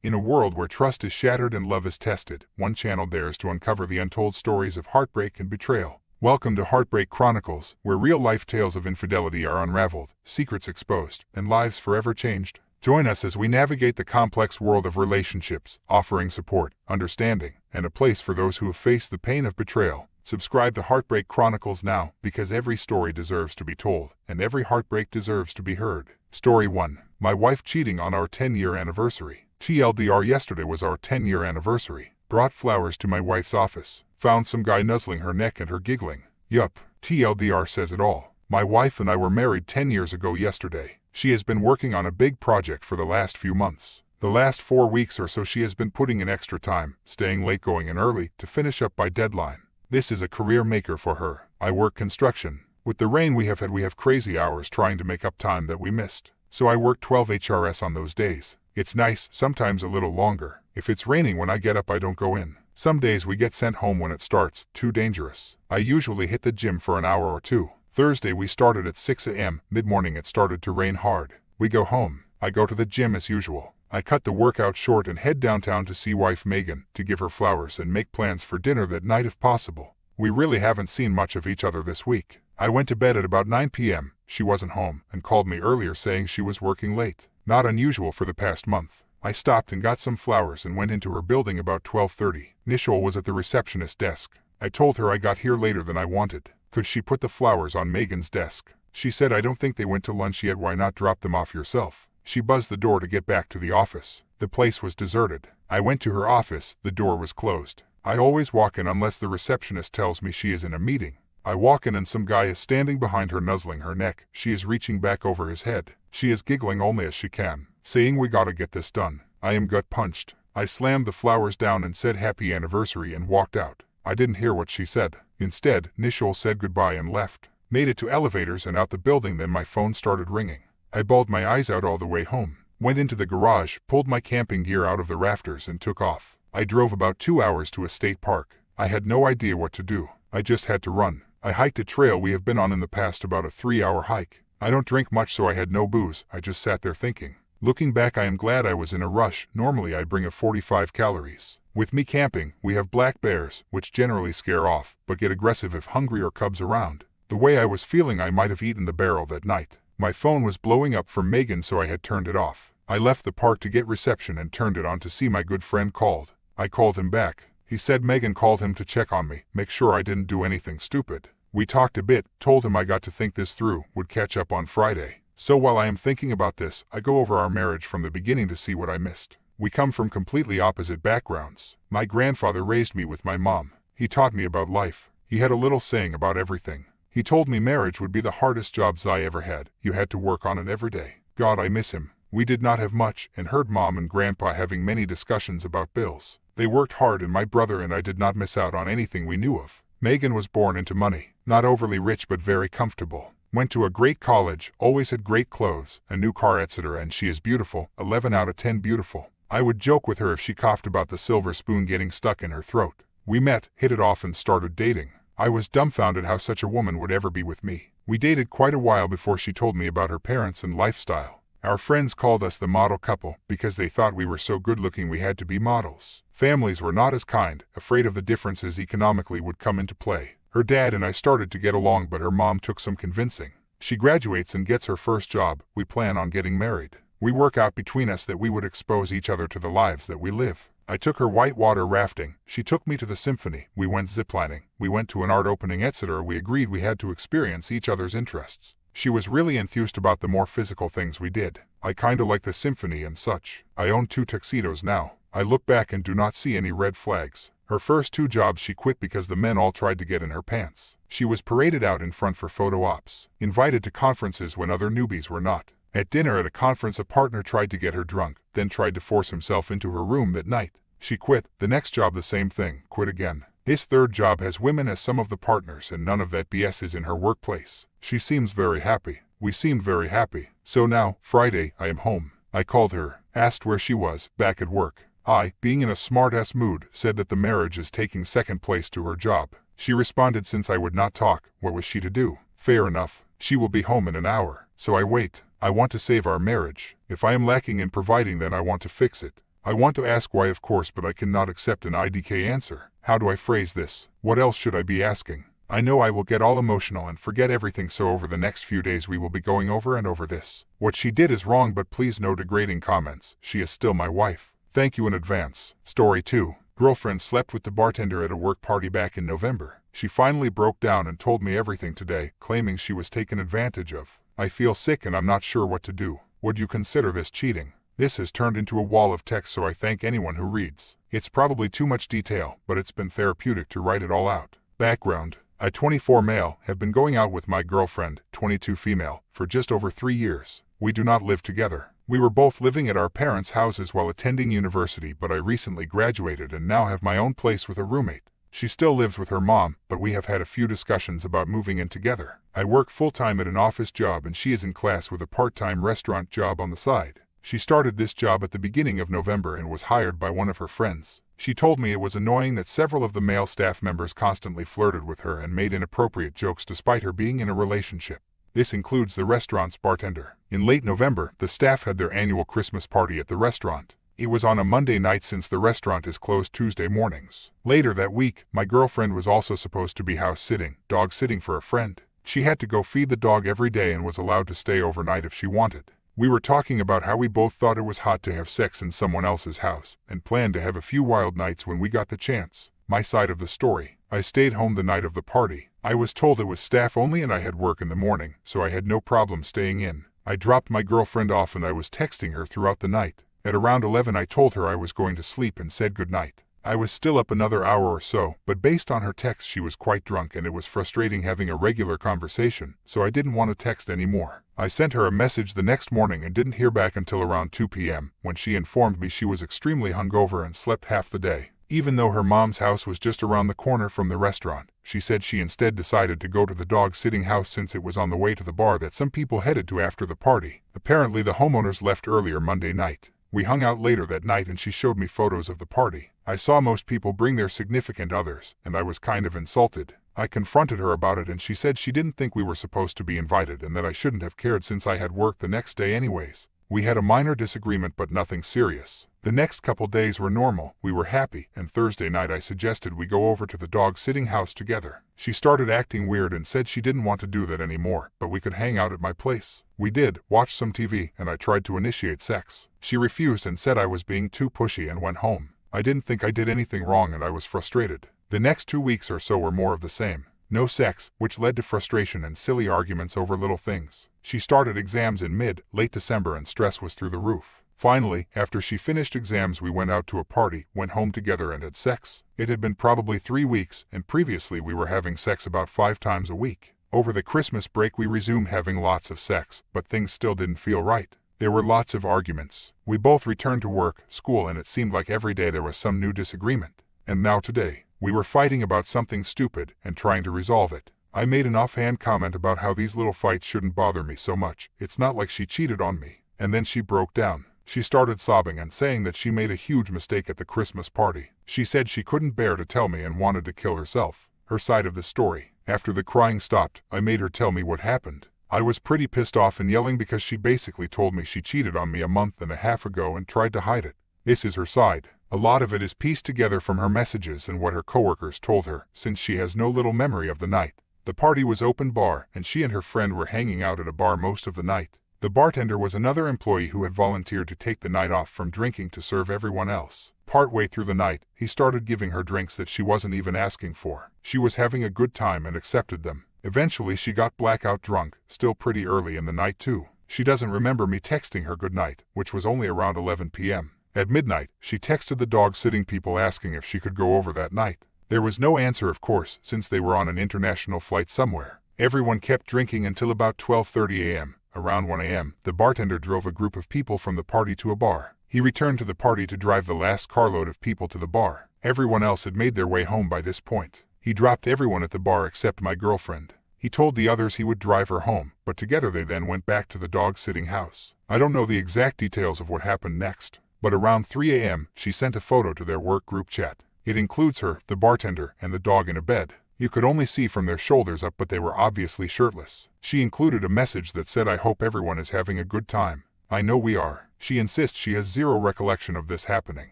In a world where trust is shattered and love is tested, one channel dares to uncover the untold stories of heartbreak and betrayal. Welcome to Heartbreak Chronicles, where real-life tales of infidelity are unraveled, secrets exposed, and lives forever changed. Join us as we navigate the complex world of relationships, offering support, understanding, and a place for those who have faced the pain of betrayal. Subscribe to Heartbreak Chronicles now, because every story deserves to be told, and every heartbreak deserves to be heard. Story 1. My wife cheating on our 10-year anniversary. TLDR, yesterday was our 10-year anniversary. Brought flowers to my wife's office. Found some guy nuzzling her neck and her giggling. Yup, TLDR says it all. My wife and I were married 10 years ago yesterday. She has been working on a big project for the last few months. The last 4 weeks or so she has been putting in extra time, staying late, going in early, to finish up by deadline. This is a career maker for her. I work construction. With the rain we have had, we have crazy hours trying to make up time that we missed. So I work 12 HRS on those days. It's nice, sometimes a little longer. If it's raining when I get up, I don't go in. Some days we get sent home when it starts, too dangerous. I usually hit the gym for an hour or two. Thursday we started at 6 a.m, mid-morning it started to rain hard. We go home. I go to the gym as usual. I cut the workout short and head downtown to see wife Megan, to give her flowers and make plans for dinner that night if possible. We really haven't seen much of each other this week. I went to bed at about 9 p.m, she wasn't home, and called me earlier saying she was working late. Not unusual for the past month. I stopped and got some flowers and went into her building about 12:30. Nishol was at the receptionist desk. I told her I got here later than I wanted. Could she put the flowers on Megan's desk? She said, I don't think they went to lunch yet, why not drop them off yourself? She buzzed the door to get back to the office. The place was deserted. I went to her office, the door was closed. I always walk in unless the receptionist tells me she is in a meeting. I walk in and some guy is standing behind her nuzzling her neck. She is reaching back over his head. She is giggling only as she can, saying we gotta get this done. I am gut punched. I slammed the flowers down and said happy anniversary and walked out. I didn't hear what she said. Instead, Nishol said goodbye and left. Made it to elevators and out the building, then my phone started ringing. I bawled my eyes out all the way home. Went into the garage, pulled my camping gear out of the rafters and took off. I drove about 2 hours to a state park. I had no idea what to do. I just had to run. I hiked a trail we have been on in the past, about a 3-hour hike. I don't drink much, so I had no booze. I just sat there thinking. Looking back, I am glad I was in a rush. Normally I bring a 45 calories. With me camping, we have black bears, which generally scare off, but get aggressive if hungry or cubs around. The way I was feeling, I might have eaten the barrel that night. My phone was blowing up from Megan, so I had turned it off. I left the park to get reception and turned it on to see my good friend called. I called him back. He said Megan called him to check on me, make sure I didn't do anything stupid. We talked a bit, told him I got to think this through, would catch up on Friday. So while I am thinking about this, I go over our marriage from the beginning to see what I missed. We come from completely opposite backgrounds. My grandfather raised me with my mom. He taught me about life. He had a little saying about everything. He told me marriage would be the hardest jobs I ever had. You had to work on it every day. God, I miss him. We did not have much, and heard mom and grandpa having many discussions about bills. They worked hard, and my brother and I did not miss out on anything we knew of. Megan was born into money. Not overly rich but very comfortable. Went to a great college, always had great clothes, a new car, etc., and she is beautiful, 11 out of 10 beautiful. I would joke with her if she coughed about the silver spoon getting stuck in her throat. We met, hit it off, and started dating. I was dumbfounded how such a woman would ever be with me. We dated quite a while before she told me about her parents and lifestyle. Our friends called us the model couple because they thought we were so good looking we had to be models. Families were not as kind, afraid of the differences economically would come into play. Her dad and I started to get along, but her mom took some convincing. She graduates and gets her first job. We plan on getting married. We work out between us that we would expose each other to the lives that we live. I took her whitewater rafting. She took me to the symphony. We went ziplining. We went to an art opening, etc. We agreed we had to experience each other's interests. She was really enthused about the more physical things we did. I kinda like the symphony and such. I own 2 tuxedos now. I look back and do not see any red flags. Her first 2 jobs she quit because the men all tried to get in her pants. She was paraded out in front for photo ops, invited to conferences when other newbies were not. At dinner at a conference, a partner tried to get her drunk, then tried to force himself into her room that night. She quit. The next job the same thing, quit again. His 3rd job has women as some of the partners, and none of that BS is in her workplace. She seems very happy. We seemed very happy. So now, Friday, I am home. I called her, asked where she was, back at work. I, being in a smart-ass mood, said that the marriage is taking second place to her job. She responded since I would not talk, what was she to do? Fair enough. She will be home in an hour. So I wait. I want to save our marriage. If I am lacking in providing, then I want to fix it. I want to ask why of course, but I cannot accept an IDK answer. How do I phrase this? What else should I be asking? I know I will get all emotional and forget everything, so over the next few days we will be going over and over this. What she did is wrong, but please no degrading comments. She is still my wife. Thank you in advance. Story 2. Girlfriend slept with the bartender at a work party back in November. She finally broke down and told me everything today, claiming she was taken advantage of. I feel sick and I'm not sure what to do. Would you consider this cheating? This has turned into a wall of text, so I thank anyone who reads. It's probably too much detail, but it's been therapeutic to write it all out. Background. I, 24 male, have been going out with my girlfriend, 22 female, for just over 3 years. We do not live together. We were both living at our parents' houses while attending university, but I recently graduated and now have my own place with a roommate. She still lives with her mom, but we have had a few discussions about moving in together. I work full-time at an office job and she is in class with a part-time restaurant job on the side. She started this job at the beginning of November and was hired by one of her friends. She told me it was annoying that several of the male staff members constantly flirted with her and made inappropriate jokes despite her being in a relationship. This includes the restaurant's bartender. In late November, the staff had their annual Christmas party at the restaurant. It was on a Monday night since the restaurant is closed Tuesday mornings. Later that week, my girlfriend was also supposed to be house sitting, dog sitting for a friend. She had to go feed the dog every day and was allowed to stay overnight if she wanted. We were talking about how we both thought it was hot to have sex in someone else's house, and planned to have a few wild nights when we got the chance. My side of the story. I stayed home the night of the party. I was told it was staff only and I had work in the morning, so I had no problem staying in. I dropped my girlfriend off and I was texting her throughout the night. At around 11 I told her I was going to sleep and said goodnight. I was still up another hour or so, but based on her text she was quite drunk and it was frustrating having a regular conversation, so I didn't want to text anymore. I sent her a message the next morning and didn't hear back until around 2 p.m. when she informed me she was extremely hungover and slept half the day. Even though her mom's house was just around the corner from the restaurant, she said she instead decided to go to the dog-sitting house since it was on the way to the bar that some people headed to after the party. Apparently the homeowners left earlier Monday night. We hung out later that night and she showed me photos of the party. I saw most people bring their significant others, and I was kind of insulted. I confronted her about it and she said she didn't think we were supposed to be invited and that I shouldn't have cared since I had work the next day anyways. We had a minor disagreement but nothing serious. The next couple days were normal, we were happy, and Thursday night I suggested we go over to the dog-sitting house together. She started acting weird and said she didn't want to do that anymore, but we could hang out at my place. We did, watch some TV, and I tried to initiate sex. She refused and said I was being too pushy and went home. I didn't think I did anything wrong and I was frustrated. The next 2 weeks or so were more of the same. No sex, which led to frustration and silly arguments over little things. She started exams in late December and stress was through the roof. Finally, after she finished exams we went out to a party, went home together and had sex. It had been probably 3 weeks, and previously we were having sex about 5 times a week. Over the Christmas break we resumed having lots of sex, but things still didn't feel right. There were lots of arguments. We both returned to work, school, and it seemed like every day there was some new disagreement. And now today, we were fighting about something stupid and trying to resolve it. I made an offhand comment about how these little fights shouldn't bother me so much. It's not like she cheated on me. And then she broke down. She started sobbing and saying that she made a huge mistake at the Christmas party. She said she couldn't bear to tell me and wanted to kill herself. Her side of the story. After the crying stopped, I made her tell me what happened. I was pretty pissed off and yelling because she basically told me she cheated on me a month and a half ago and tried to hide it. This is her side. A lot of it is pieced together from her messages and what her coworkers told her, since she has no little memory of the night. The party was open bar, and she and her friend were hanging out at a bar most of the night. The bartender was another employee who had volunteered to take the night off from drinking to serve everyone else. Partway through the night, he started giving her drinks that she wasn't even asking for. She was having a good time and accepted them. Eventually she got blackout drunk, still pretty early in the night too. She doesn't remember me texting her goodnight, which was only around 11 p.m. At midnight, she texted the dog-sitting people asking if she could go over that night. There was no answer, of course, since they were on an international flight somewhere. Everyone kept drinking until about 12:30 a.m. Around 1 a.m., the bartender drove a group of people from the party to a bar. He returned to the party to drive the last carload of people to the bar. Everyone else had made their way home by this point. He dropped everyone at the bar except my girlfriend. He told the others he would drive her home, but together they then went back to the dog-sitting house. I don't know the exact details of what happened next, but around 3 a.m., she sent a photo to their work group chat. It includes her, the bartender, and the dog in a bed. You could only see from their shoulders up, but they were obviously shirtless. She included a message that said, "I hope everyone is having a good time." I know we are. She insists she has zero recollection of this happening.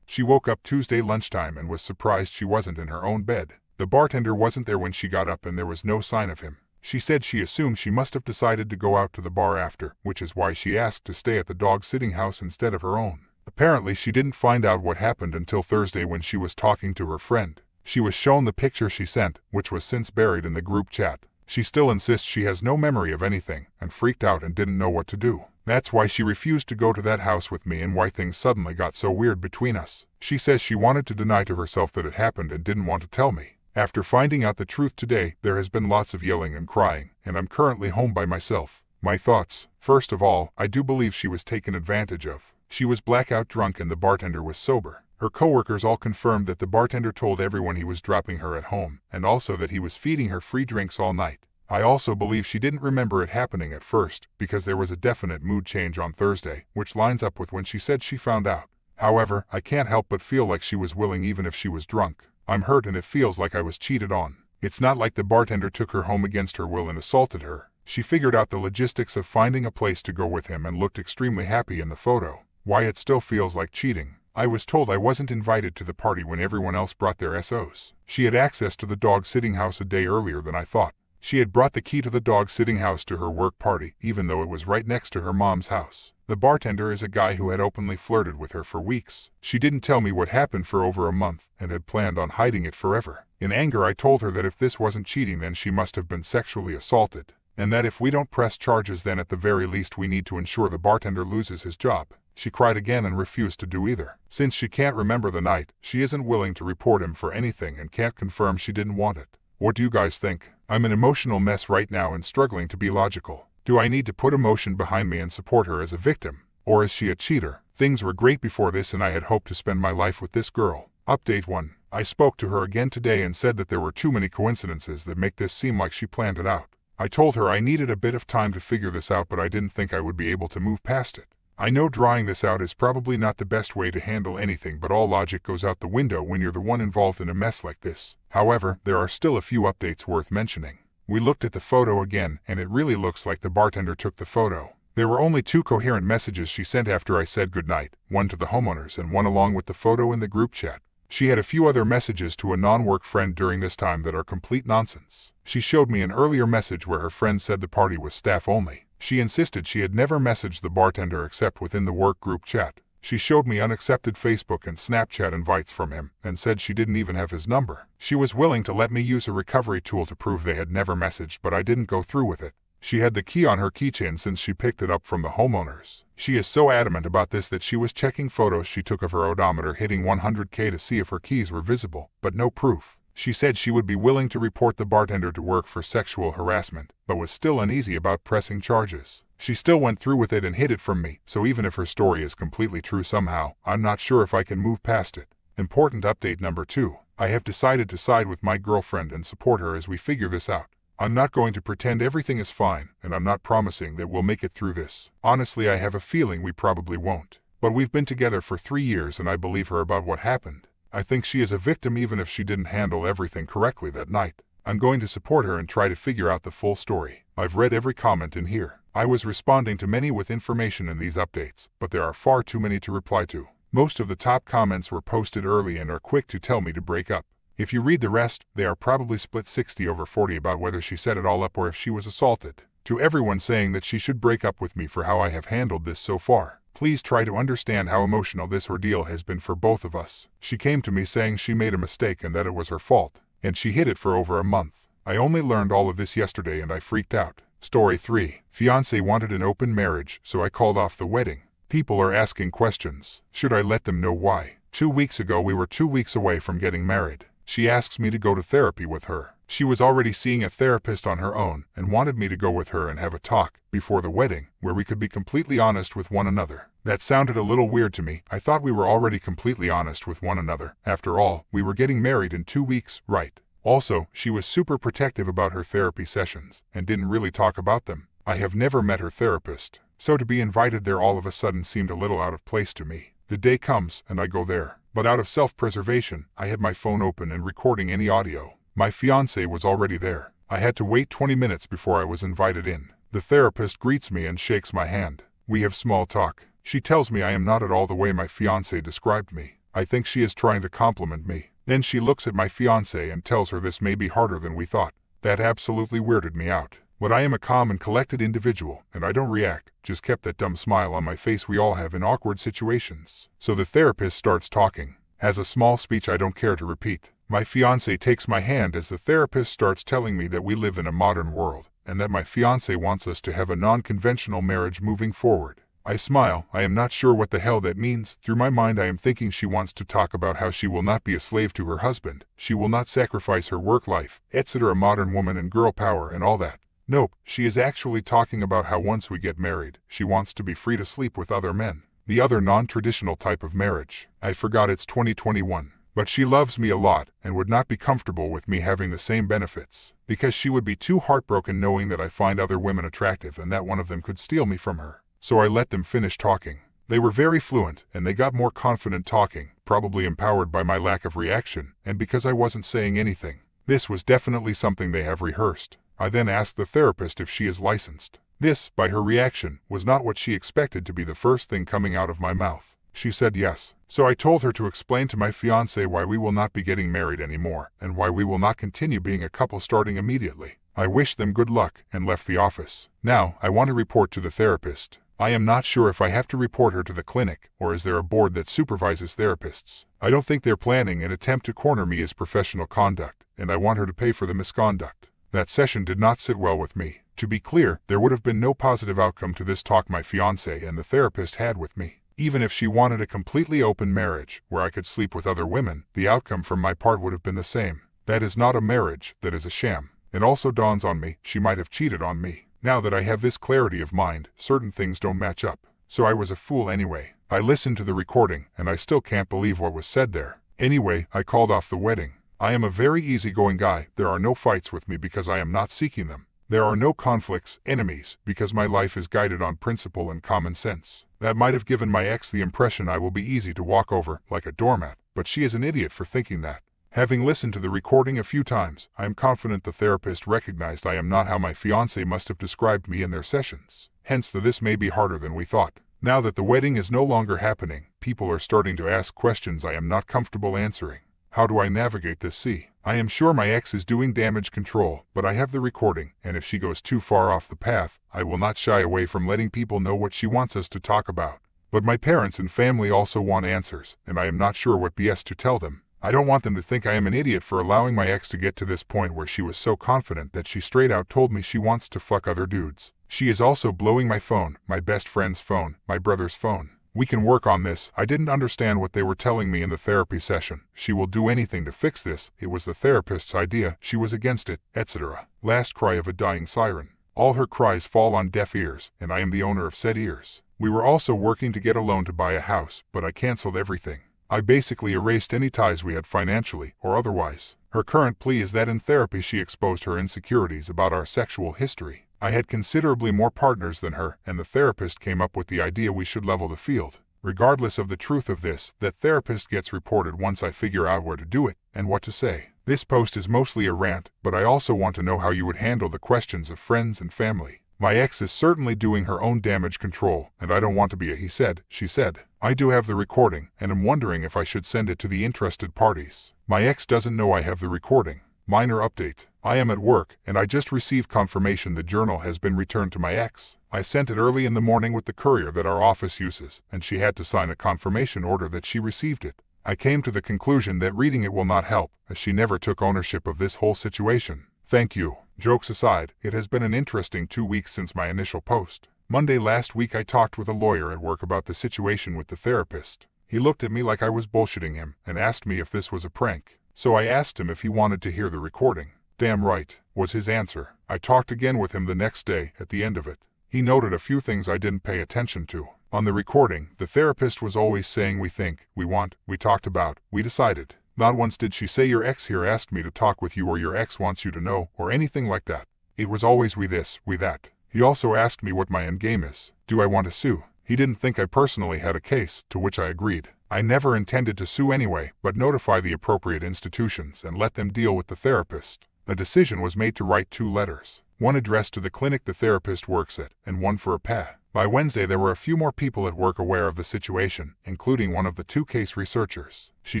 She woke up Tuesday lunchtime and was surprised she wasn't in her own bed. The bartender wasn't there when she got up and there was no sign of him. She said she assumed she must have decided to go out to the bar after, which is why she asked to stay at the dog-sitting house instead of her own. Apparently she didn't find out what happened until Thursday when she was talking to her friend. She was shown the picture she sent, which was since buried in the group chat. She still insists she has no memory of anything, and freaked out and didn't know what to do. That's why she refused to go to that house with me and why things suddenly got so weird between us. She says she wanted to deny to herself that it happened and didn't want to tell me. After finding out the truth today, there has been lots of yelling and crying, and I'm currently home by myself. My thoughts: first of all, I do believe she was taken advantage of. She was blackout drunk and the bartender was sober. Her coworkers all confirmed that the bartender told everyone he was dropping her at home, and also that he was feeding her free drinks all night. I also believe she didn't remember it happening at first, because there was a definite mood change on Thursday, which lines up with when she said she found out. However, I can't help but feel like she was willing even if she was drunk. I'm hurt and it feels like I was cheated on. It's not like the bartender took her home against her will and assaulted her. She figured out the logistics of finding a place to go with him and looked extremely happy in the photo. Why it still feels like cheating? I was told I wasn't invited to the party when everyone else brought their SOs. She had access to the dog-sitting house a day earlier than I thought. She had brought the key to the dog-sitting house to her work party, even though it was right next to her mom's house. The bartender is a guy who had openly flirted with her for weeks. She didn't tell me what happened for over a month, and had planned on hiding it forever. In anger, I told her that if this wasn't cheating, then she must have been sexually assaulted, and that if we don't press charges, then at the very least we need to ensure the bartender loses his job. She cried again and refused to do either. Since she can't remember the night, she isn't willing to report him for anything and can't confirm she didn't want it. What do you guys think? I'm an emotional mess right now and struggling to be logical. Do I need to put emotion behind me and support her as a victim? Or is she a cheater? Things were great before this and I had hoped to spend my life with this girl. Update 1. I spoke to her again today and said that there were too many coincidences that make this seem like she planned it out. I told her I needed a bit of time to figure this out, but I didn't think I would be able to move past it. I know drawing this out is probably not the best way to handle anything, but all logic goes out the window when you're the one involved in a mess like this. However, there are still a few updates worth mentioning. We looked at the photo again, and it really looks like the bartender took the photo. There were only 2 coherent messages she sent after I said goodnight, one to the homeowners and one along with the photo in the group chat. She had a few other messages to a non-work friend during this time that are complete nonsense. She showed me an earlier message where her friend said the party was staff only. She insisted she had never messaged the bartender except within the work group chat. She showed me unaccepted Facebook and Snapchat invites from him, and said she didn't even have his number. She was willing to let me use a recovery tool to prove they had never messaged, but I didn't go through with it. She had the key on her keychain since she picked it up from the homeowners. She is so adamant about this that she was checking photos she took of her odometer hitting 100K to see if her keys were visible, but no proof. She said she would be willing to report the bartender to work for sexual harassment, but was still uneasy about pressing charges. She still went through with it and hid it from me, so even if her story is completely true somehow, I'm not sure if I can move past it. Important update number 2. I have decided to side with my girlfriend and support her as we figure this out. I'm not going to pretend everything is fine, and I'm not promising that we'll make it through this. Honestly, I have a feeling we probably won't. But we've been together for 3 years and I believe her about what happened. I think she is a victim even if she didn't handle everything correctly that night. I'm going to support her and try to figure out the full story. I've read every comment in here. I was responding to many with information in these updates, but there are far too many to reply to. Most of the top comments were posted early and are quick to tell me to break up. If you read the rest, they are probably split 60/40 about whether she set it all up or if she was assaulted. To everyone saying that she should break up with me for how I have handled this so far, please try to understand how emotional this ordeal has been for both of us. She came to me saying she made a mistake and that it was her fault, and she hid it for over a month. I only learned all of this yesterday and I freaked out. Story 3. Fiancé wanted an open marriage, so I called off the wedding. People are asking questions. Should I let them know why? 2 weeks ago we were 2 weeks away from getting married. She asks me to go to therapy with her. She was already seeing a therapist on her own and wanted me to go with her and have a talk before the wedding where we could be completely honest with one another. That sounded a little weird to me. I thought we were already completely honest with one another. After all, we were getting married in 2 weeks, right? Also, she was super protective about her therapy sessions and didn't really talk about them. I have never met her therapist, so to be invited there all of a sudden seemed a little out of place to me. The day comes and I go there, but out of self-preservation, I had my phone open and recording any audio. My fiancé was already there. I had to wait 20 minutes before I was invited in. The therapist greets me and shakes my hand. We have small talk. She tells me I am not at all the way my fiancé described me. I think she is trying to compliment me. Then she looks at my fiancé and tells her this may be harder than we thought. That absolutely weirded me out. But I am a calm and collected individual, and I don't react, just kept that dumb smile on my face we all have in awkward situations. So the therapist starts talking. Has a small speech I don't care to repeat. My fiancé takes my hand as the therapist starts telling me that we live in a modern world, and that my fiancé wants us to have a non-conventional marriage moving forward. I smile. I am not sure what the hell that means. Through my mind I am thinking she wants to talk about how she will not be a slave to her husband, she will not sacrifice her work life, etc. modern woman and girl power and all that. Nope, she is actually talking about how once we get married, she wants to be free to sleep with other men. The other non-traditional type of marriage. I forgot it's 2021. But she loves me a lot and would not be comfortable with me having the same benefits, because she would be too heartbroken knowing that I find other women attractive and that one of them could steal me from her. So I let them finish talking. They were very fluent, and they got more confident talking, probably empowered by my lack of reaction, and because I wasn't saying anything. This was definitely something they have rehearsed. I then asked the therapist if she is licensed. This, by her reaction, was not what she expected to be the first thing coming out of my mouth. She said yes. So I told her to explain to my fiancé why we will not be getting married anymore, and why we will not continue being a couple starting immediately. I wished them good luck, and left the office. Now, I want to report to the therapist. I am not sure if I have to report her to the clinic, or is there a board that supervises therapists. I don't think they're planning an attempt to corner me as professional conduct, and I want her to pay for the misconduct. That session did not sit well with me. To be clear, there would have been no positive outcome to this talk my fiancé and the therapist had with me. Even if she wanted a completely open marriage, where I could sleep with other women, the outcome from my part would have been the same. That is not a marriage, that is a sham. It also dawns on me, she might have cheated on me. Now that I have this clarity of mind, certain things don't match up. So I was a fool anyway. I listened to the recording, and I still can't believe what was said there. Anyway, I called off the wedding. I am a very easygoing guy. There are no fights with me because I am not seeking them. There are no conflicts, enemies, because my life is guided on principle and common sense. That might have given my ex the impression I will be easy to walk over, like a doormat, but she is an idiot for thinking that. Having listened to the recording a few times, I am confident the therapist recognized I am not how my fiancé must have described me in their sessions. Hence this may be harder than we thought. Now that the wedding is no longer happening, people are starting to ask questions I am not comfortable answering. How do I navigate this sea? I am sure my ex is doing damage control, but I have the recording, and if she goes too far off the path, I will not shy away from letting people know what she wants us to talk about. But my parents and family also want answers, and I am not sure what BS to tell them. I don't want them to think I am an idiot for allowing my ex to get to this point where she was so confident that she straight out told me she wants to fuck other dudes. She is also blowing my phone, my best friend's phone, my brother's phone. We can work on this. I didn't understand what they were telling me in the therapy session. She will do anything to fix this. It was the therapist's idea. She was against it, etc. Last cry of a dying siren. All her cries fall on deaf ears, and I am the owner of said ears. We were also working to get a loan to buy a house, but I canceled everything. I basically erased any ties we had financially or otherwise. Her current plea is that in therapy she exposed her insecurities about our sexual history. I had considerably more partners than her, and the therapist came up with the idea we should level the field. Regardless of the truth of this, that therapist gets reported once I figure out where to do it and what to say. This post is mostly a rant, but I also want to know how you would handle the questions of friends and family. My ex is certainly doing her own damage control, and I don't want to be a he said, she said. I do have the recording, and am wondering if I should send it to the interested parties. My ex doesn't know I have the recording. Minor update. I am at work, and I just received confirmation the journal has been returned to my ex. I sent it early in the morning with the courier that our office uses, and she had to sign a confirmation order that she received it. I came to the conclusion that reading it will not help, as she never took ownership of this whole situation. Thank you. Jokes aside, it has been an interesting 2 weeks since my initial post. Monday last week I talked with a lawyer at work about the situation with the therapist. He looked at me like I was bullshitting him, and asked me if this was a prank. So I asked him if he wanted to hear the recording. Damn right, was his answer. I talked again with him the next day, at the end of it. He noted a few things I didn't pay attention to. On the recording, the therapist was always saying we think, we want, we talked about, we decided. Not once did she say your ex here asked me to talk with you or your ex wants you to know, or anything like that. It was always we this, we that. He also asked me what my endgame is. Do I want to sue? He didn't think I personally had a case, to which I agreed. I never intended to sue anyway, but notify the appropriate institutions and let them deal with the therapist. A decision was made to write 2 letters. one addressed to the clinic the therapist works at, and one for AITA. By Wednesday there were a few more people at work aware of the situation, including one of the 2 case researchers. She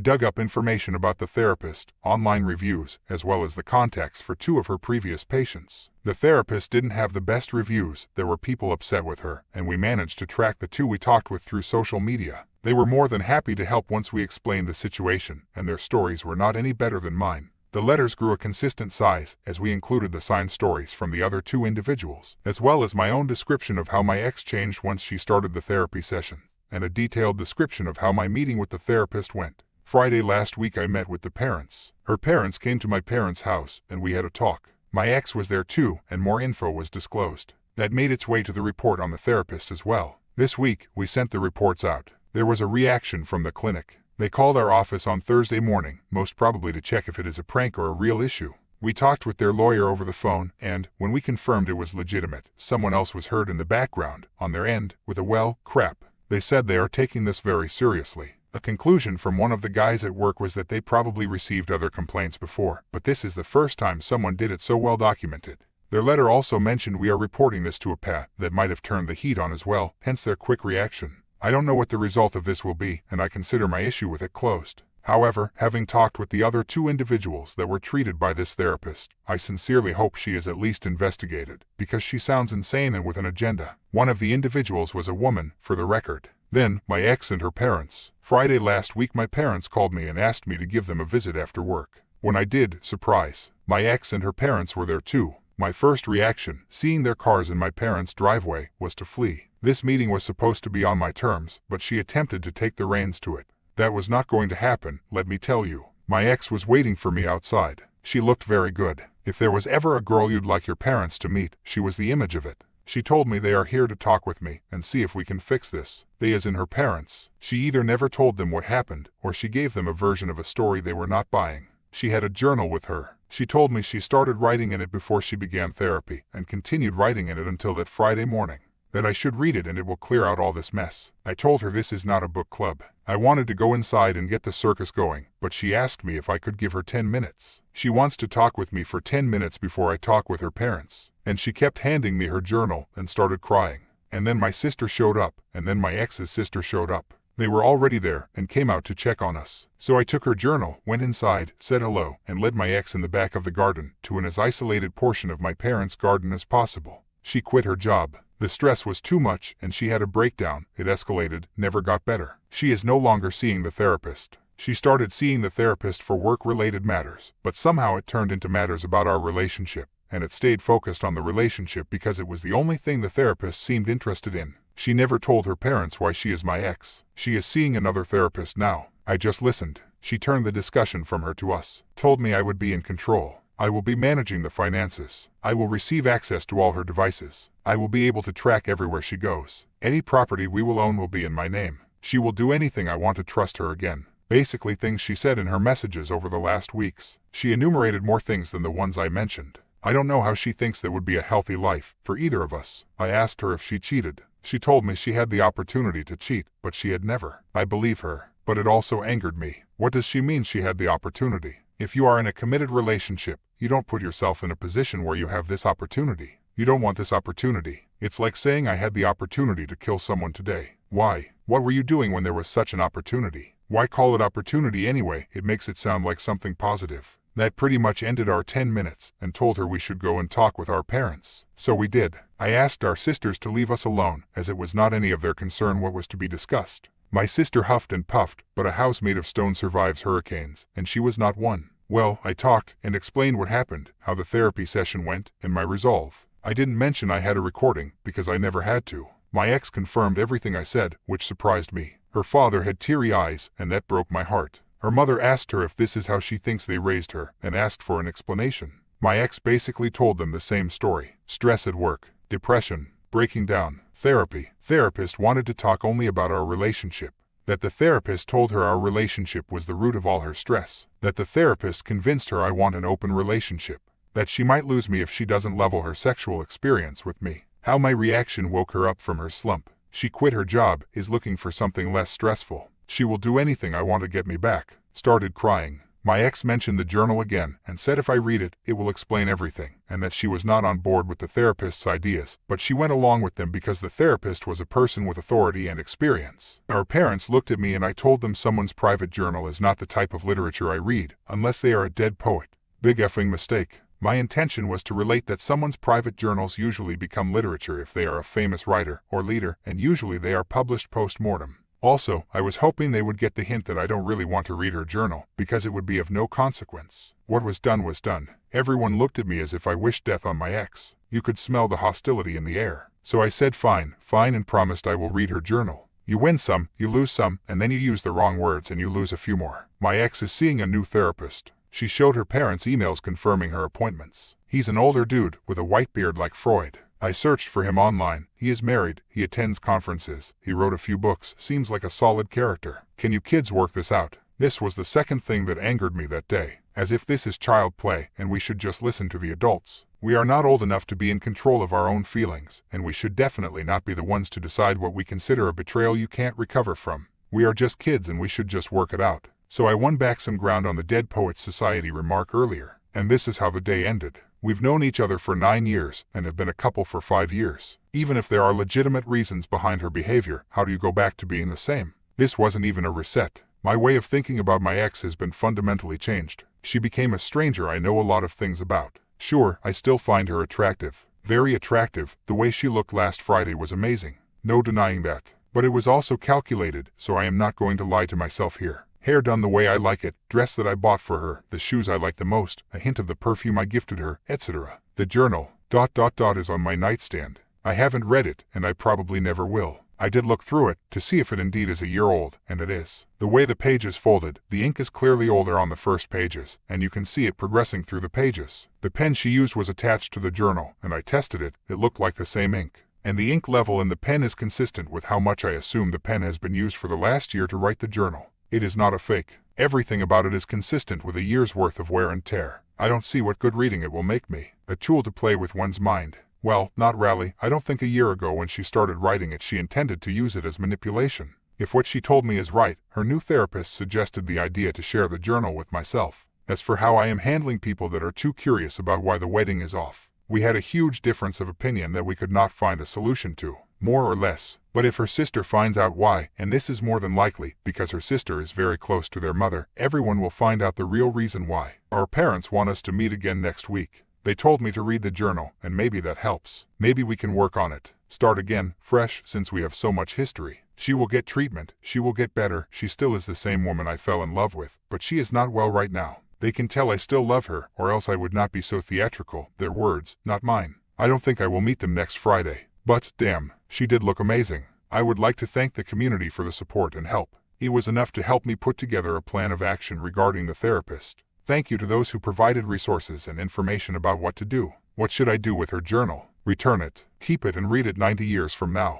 dug up information about the therapist, online reviews, as well as the contacts for 2 of her previous patients. The therapist didn't have the best reviews, there were people upset with her, and we managed to track the 2 we talked with through social media. They were more than happy to help once we explained the situation, and their stories were not any better than mine. The letters grew a consistent size as we included the signed stories from the other 2 individuals, as well as my own description of how my ex changed once she started the therapy session, and a detailed description of how my meeting with the therapist went. Friday last week I met with the parents. Her parents came to my parents' house, and we had a talk. My ex was there too, and more info was disclosed. That made its way to the report on the therapist as well. This week, we sent the reports out. There was a reaction from the clinic. They called our office on Thursday morning, most probably to check if it is a prank or a real issue. We talked with their lawyer over the phone, and, when we confirmed it was legitimate, someone else was heard in the background, on their end, with a "well, crap." They said they are taking this very seriously. A conclusion from one of the guys at work was that they probably received other complaints before, but this is the first time someone did it so well documented. Their letter also mentioned we are reporting this to AITA. That might have turned the heat on as well, hence their quick reaction. I don't know what the result of this will be, and I consider my issue with it closed. However, having talked with the other 2 individuals that were treated by this therapist, I sincerely hope she is at least investigated, because she sounds insane and with an agenda. One of the individuals was a woman, for the record. Then, my ex and her parents. Friday last week my parents called me and asked me to give them a visit after work. When I did, surprise, my ex and her parents were there too. My first reaction, seeing their cars in my parents' driveway, was to flee. This meeting was supposed to be on my terms, but she attempted to take the reins to it. That was not going to happen, let me tell you. My ex was waiting for me outside. She looked very good. If there was ever a girl you'd like your parents to meet, she was the image of it. She told me they are here to talk with me and see if we can fix this. They as in her parents. She either never told them what happened, or she gave them a version of a story they were not buying. She had a journal with her. She told me she started writing in it before she began therapy, and continued writing in it until that Friday morning. That I should read it and it will clear out all this mess. I told her this is not a book club. I wanted to go inside and get the circus going, but she asked me if I could give her 10 minutes. She wants to talk with me for 10 minutes before I talk with her parents. And she kept handing me her journal and started crying. And then my sister showed up, and then my ex's sister showed up. They were already there and came out to check on us. So I took her journal, went inside, said hello, and led my ex in the back of the garden to an as isolated portion of my parents' garden as possible. She quit her job. The stress was too much, and she had a breakdown. It escalated, never got better. She is no longer seeing the therapist. She started seeing the therapist for work-related matters, but somehow it turned into matters about our relationship, and it stayed focused on the relationship because it was the only thing the therapist seemed interested in. She never told her parents why she is my ex. She is seeing another therapist now. I just listened. She turned the discussion from her to us, told me I would be in control. I will be managing the finances. I will receive access to all her devices. I will be able to track everywhere she goes. Any property we will own will be in my name. She will do anything I want to trust her again. Basically things she said in her messages over the last weeks. She enumerated more things than the ones I mentioned. I don't know how she thinks that would be a healthy life for either of us. I asked her if she cheated. She told me she had the opportunity to cheat, but she had never. I believe her, but it also angered me. What does she mean she had the opportunity? If you are in a committed relationship, you don't put yourself in a position where you have this opportunity. You don't want this opportunity. It's like saying I had the opportunity to kill someone today. Why? What were you doing when there was such an opportunity? Why call it opportunity anyway? It makes it sound like something positive. That pretty much ended our 10 minutes and told her we should go and talk with our parents. So we did. I asked our sisters to leave us alone, as it was not any of their concern what was to be discussed. My sister huffed and puffed, but a house made of stone survives hurricanes, and she was not one. Well, I talked and explained what happened, how the therapy session went, and my resolve. I didn't mention I had a recording, because I never had to. My ex confirmed everything I said, which surprised me. Her father had teary eyes, and that broke my heart. Her mother asked her if this is how she thinks they raised her, and asked for an explanation. My ex basically told them the same story. Stress at work, depression, breaking down, therapy. Therapist wanted to talk only about our relationship. That the therapist told her our relationship was the root of all her stress. That the therapist convinced her I want an open relationship. That she might lose me if she doesn't level her sexual experience with me. How my reaction woke her up from her slump. She quit her job, is looking for something less stressful. She will do anything I want to get me back. Started crying. My ex mentioned the journal again and said if I read it, it will explain everything, and that she was not on board with the therapist's ideas, but she went along with them because the therapist was a person with authority and experience. Our parents looked at me and I told them someone's private journal is not the type of literature I read, unless they are a dead poet. Big effing mistake. My intention was to relate that someone's private journals usually become literature if they are a famous writer or leader, and usually they are published post-mortem. Also, I was hoping they would get the hint that I don't really want to read her journal, because it would be of no consequence. What was done was done. Everyone looked at me as if I wished death on my ex. You could smell the hostility in the air. So I said fine, and promised I will read her journal. You win some, you lose some, and then you use the wrong words and you lose a few more. My ex is seeing a new therapist. She showed her parents emails confirming her appointments. He's an older dude with a white beard like Freud. I searched for him online. He is married, he attends conferences, he wrote a few books, seems like a solid character. Can you kids work this out? This was the second thing that angered me that day. As if this is child play and we should just listen to the adults. We are not old enough to be in control of our own feelings, and we should definitely not be the ones to decide what we consider a betrayal you can't recover from. We are just kids and we should just work it out. So I won back some ground on the Dead Poets Society remark earlier, and this is how the day ended. We've known each other for 9 years and have been a couple for 5 years. Even if there are legitimate reasons behind her behavior, how do you go back to being the same? This wasn't even a reset. My way of thinking about my ex has been fundamentally changed. She became a stranger I know a lot of things about. Sure, I still find her attractive. Very attractive. The way she looked last Friday was amazing. No denying that. But it was also calculated, so I am not going to lie to myself here. Hair done the way I like it, dress that I bought for her, the shoes I like the most, a hint of the perfume I gifted her, etc. The journal, ... is on my nightstand. I haven't read it, and I probably never will. I did look through it, to see if it indeed is a year old, and it is. The way the page is folded, the ink is clearly older on the first pages, and you can see it progressing through the pages. The pen she used was attached to the journal, and I tested it, it looked like the same ink. And the ink level in the pen is consistent with how much I assume the pen has been used for the last year to write the journal. It is not a fake. Everything about it is consistent with a year's worth of wear and tear. I don't see what good reading it will make me. A tool to play with one's mind. Well, not really. I don't think a year ago when she started writing it she intended to use it as manipulation. If what she told me is right, her new therapist suggested the idea to share the journal with myself. As for how I am handling people that are too curious about why the wedding is off, we had a huge difference of opinion that we could not find a solution to. More or less. But if her sister finds out why, and this is more than likely, because her sister is very close to their mother, everyone will find out the real reason why. Our parents want us to meet again next week. They told me to read the journal, and maybe that helps. Maybe we can work on it. Start again, fresh, since we have so much history. She will get treatment, she will get better, she still is the same woman I fell in love with, but she is not well right now. They can tell I still love her, or else I would not be so theatrical, their words, not mine. I don't think I will meet them next Friday. But, damn, she did look amazing. I would like to thank the community for the support and help. It was enough to help me put together a plan of action regarding the therapist. Thank you to those who provided resources and information about what to do. What should I do with her journal? Return it, keep it and read it 90 years from now.